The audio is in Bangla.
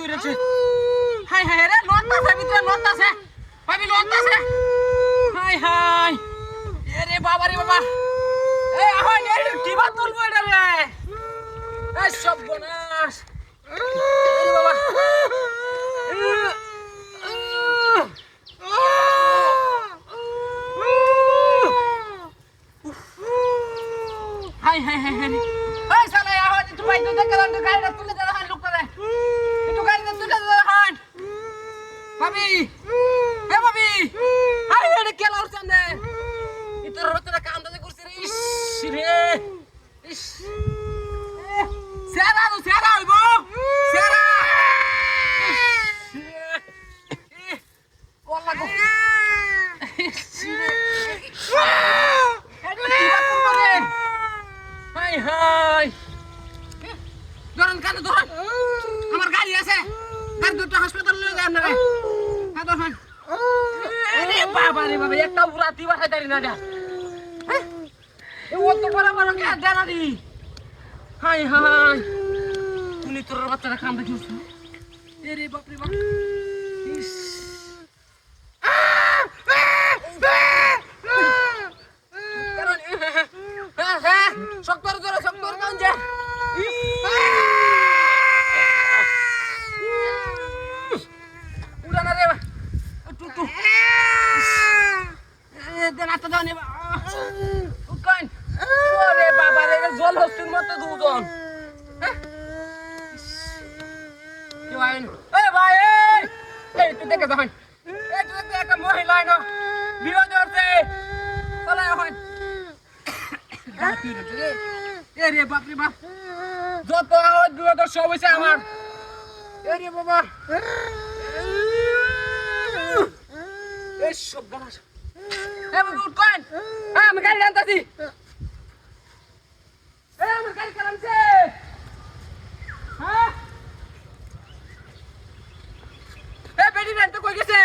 তুইরেছে হাই হাই রে লন্তাছে ভিতরে লন্তাছে ভাবি লন্তাছে হাই হাই এরে বাবা রে বাবা এ হাই এ কি বাত তুলবো এটা রে এ সব বনাস এরে বাবা হাই হাই হাই হাই এই সালা আওয়াজ তুই ভাই তো দেখলাম তো গাড়িটা তুলে দে হান লোকটা রে একটু গাড়িটা তুলে দে হান ভাবি হে ভাবি আরে এটা কেলা উঠছেন রে ইতর রতরা কামটা করছিস রে ইস রে ইস সেরা হইবো সেরা ওলা গো ইস রে এটা কি বাত করে হাই হাই ধরুন কানে ধরুন আমার গাড়ি আছে গাড়ি দুটো হাসপাতাল নিয়ে যান না রে হ্যাঁ ধরুন আরে বাবা রে বাবা একটা উড়াতি বাসায় দাঁড়ি না যা ও তো বড় বড় কে দাঁড়া দি হাই হাই তুমি তোর বাচ্চারা কাম দেখিস এরে বাপ রে বাপ ইস শক্তর কান যা উড়ানা রে টুটু দেন আত্মা দাও নে উকান ওরে বাবা রে জল হস্তির মতো দুজন কি ভাই এ ভাই এই তুই দেখে যখন এই তুই দেখ একটা মহিলা না বিরোধ করছে চলে এখন এরে বাপ রে বাপ যত আওয়াজ দিও তো সব হইছে আমার এরে বাবা এই সব গালাস এ বাবা উঠ কোন আমি গাড়ি আনতাছি এ আমার গাড়ি কালামছে হ্যাঁ এ বেডি রেন্ট কই গেছে